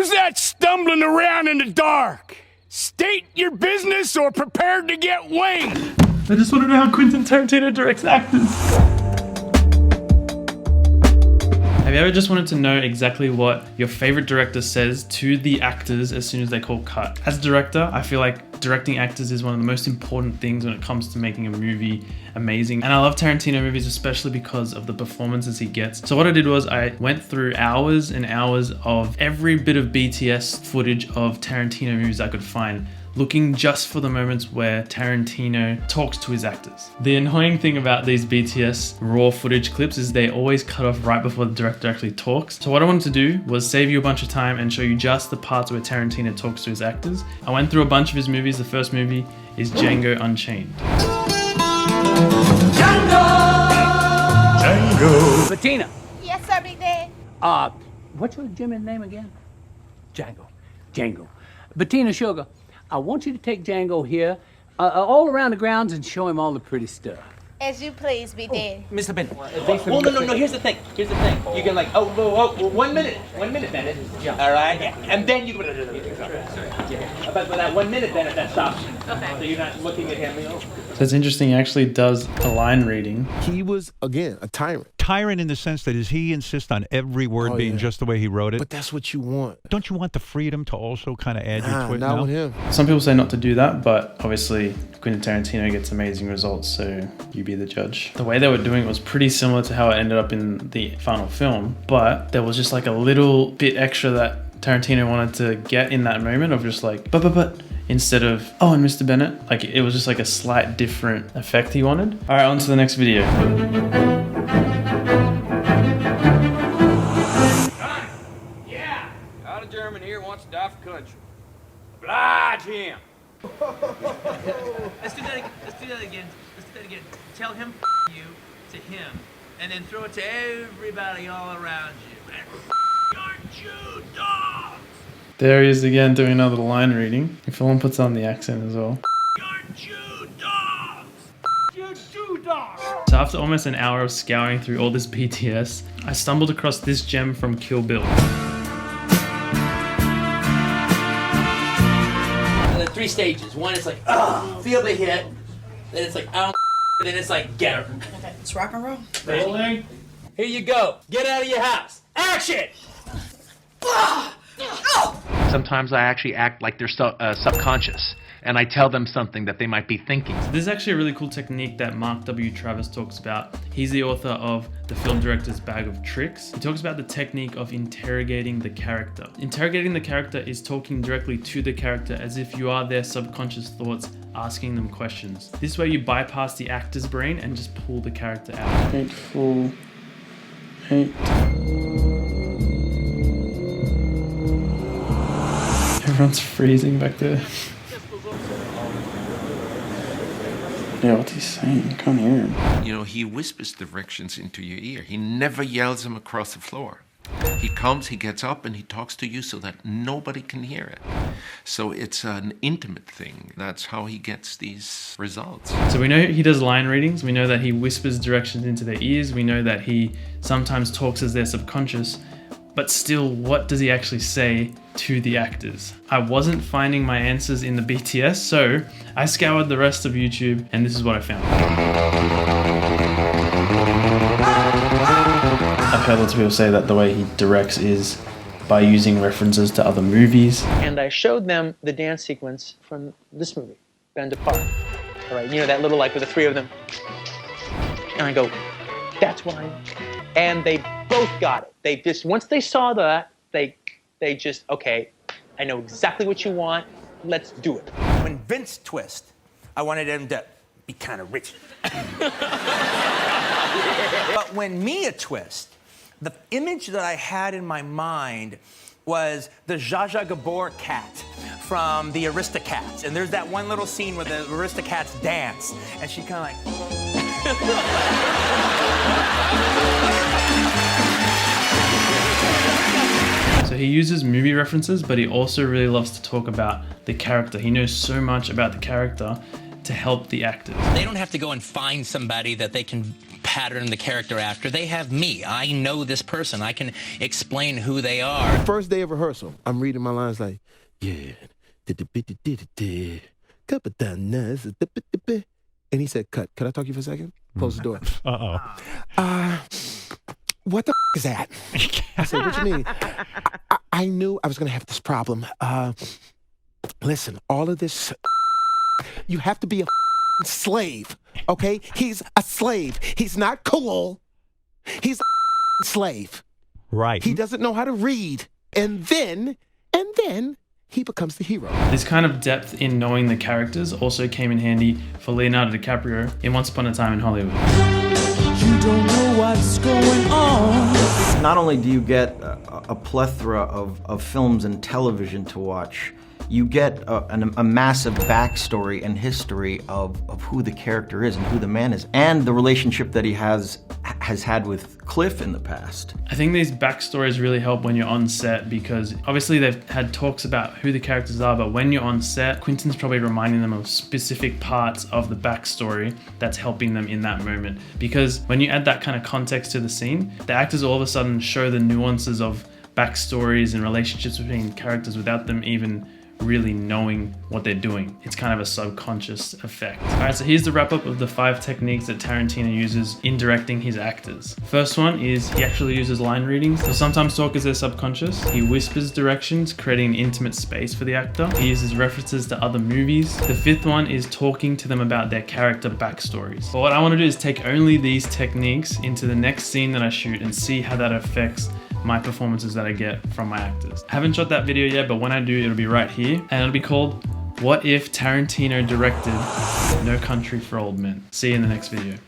Who's that stumbling around in the dark? State your business or prepare to get winged. I just want to know how Quentin Tarantino directs actors. Have you ever just wanted to know exactly what your favorite director says to the actors as soon as they call cut? As a director, I feel like directing actors is one of the most important things when it comes to making a movie amazing. And I love Tarantino movies, especially because of the performances he gets. So what I did was I went through hours and hours of every bit of BTS footage of Tarantino movies I could find, looking just for the moments where Tarantino talks to his actors. The annoying thing about these BTS raw footage clips is they always cut off right before the director actually talks. So what I wanted to do was save you a bunch of time and show you just the parts where Tarantino talks to his actors. I went through a bunch of his movies. The first movie is Django Unchained. Django! Bettina. Yes, sir, Big Dad. What's your Jimmy's name again? Django. Bettina Sugar, I want you to take Django here, all around the grounds and show him all the pretty stuff. As you please, Big Dad. Mr. Bennett. Well, no, here's the thing. You can like, 1 minute. 1 minute, Bennett. Yeah. All right? Yeah. And then you... But with that 1 minute, Bennett, that stops. Okay. So you're not looking at him, you know? So it's interesting, he actually does a line reading. He was, again, a tyrant. Tyrant in the sense that he insists on every word being just the way he wrote it. But that's what you want. Don't you want the freedom to also kind of add your twist? Not with him. Some people say not to do that, but obviously Quentin Tarantino gets amazing results, so you be the judge. The way they were doing it was pretty similar to how it ended up in the final film, but there was just like a little bit extra that Tarantino wanted to get in that moment of just like, but, instead of, oh, and Mr. Bennett, like it was just like a slight different effect he wanted. All right, on to the next video. Yeah, out of German here wants to die for country. Oblige him. Let's do that again. Tell him you to him, and then throw it to everybody all around you. Aren't you dogs? There he is again doing another line reading. If someone puts on the accent as well. Aren't you dogs? You do dogs. So after almost an hour of scouring through all this BTS, I stumbled across this gem from Kill Bill. The 3 stages. One is like, feel the hit. Then it's like, oh, then it's like, get her. Okay, it's rock and roll. Rolling. Here you go. Get out of your house. Action! Sometimes I actually act like they're subconscious, and I tell them something that they might be thinking. So this is actually a really cool technique that Mark W. Travis talks about. He's the author of The Film Director's Bag of Tricks. He talks about the technique of interrogating the character. Interrogating the character is talking directly to the character as if you are their subconscious thoughts, asking them questions. This way you bypass the actor's brain and just pull the character out. 8, 4, 8. Everyone's freezing back there. Yeah, what's he saying? I can't hear him. You know, he whispers directions into your ear. He never yells them across the floor. He comes, he gets up, and he talks to you so that nobody can hear it. So it's an intimate thing. That's how he gets these results. So we know he does line readings. We know that he whispers directions into their ears. We know that he sometimes talks as their subconscious. But still, what does he actually say to the actors? I wasn't finding my answers in the BTS, so I scoured the rest of YouTube, and this is what I found. I've heard lots of people say that the way he directs is by using references to other movies. And I showed them the dance sequence from this movie, Bend Apart. All right, you know, that little, like, with the 3 of them. And I go, that's why. And they both got it. They just, once they saw that, they just, okay, I know exactly what you want. Let's do it. When Vince twist, I wanted him to be kind of rich. But when Mia twist, the image that I had in my mind was the Zsa Zsa Gabor cat from the Aristocats. And there's that one little scene where the Aristocats dance, and she kind of like... So he uses movie references, but he also really loves to talk about the character. He knows so much about the character to help the actors. They don't have to go and find somebody that they can pattern the character after. They have me. I know this person. I can explain who they are. First day of rehearsal, I'm reading my lines like, yeah. And he said, cut. Could I talk to you for a second? Close the door. What the is that? I said, what you mean? I knew I was going to have this problem. Listen, all of this, you have to be a slave, okay? He's a slave. He's not cool. He's a slave. Right. He doesn't know how to read. And then he becomes the hero. This kind of depth in knowing the characters also came in handy for Leonardo DiCaprio in Once Upon a Time in Hollywood. You don't know what's going on. Not only do you get a plethora of films and television to watch, you get a massive backstory and history of who the character is and who the man is, and the relationship that he has had with Cliff in the past. I think these backstories really help when you're on set, because obviously they've had talks about who the characters are, but when you're on set, Quentin's probably reminding them of specific parts of the backstory that's helping them in that moment. Because when you add that kind of context to the scene, the actors all of a sudden show the nuances of backstories and relationships between characters without them even really knowing what they're doing. It's kind of a subconscious effect. Alright, so here's the wrap up of the 5 techniques that Tarantino uses in directing his actors. First one is he actually uses line readings. So sometimes talk is their subconscious. He whispers directions, creating an intimate space for the actor. He uses references to other movies. The 5th one is talking to them about their character backstories. But what I want to do is take only these techniques into the next scene that I shoot and see how that affects my performances that I get from my actors. I haven't shot that video yet, but when I do, it'll be right here, and it'll be called What If Tarantino Directed No Country for Old Men. See you in the next video.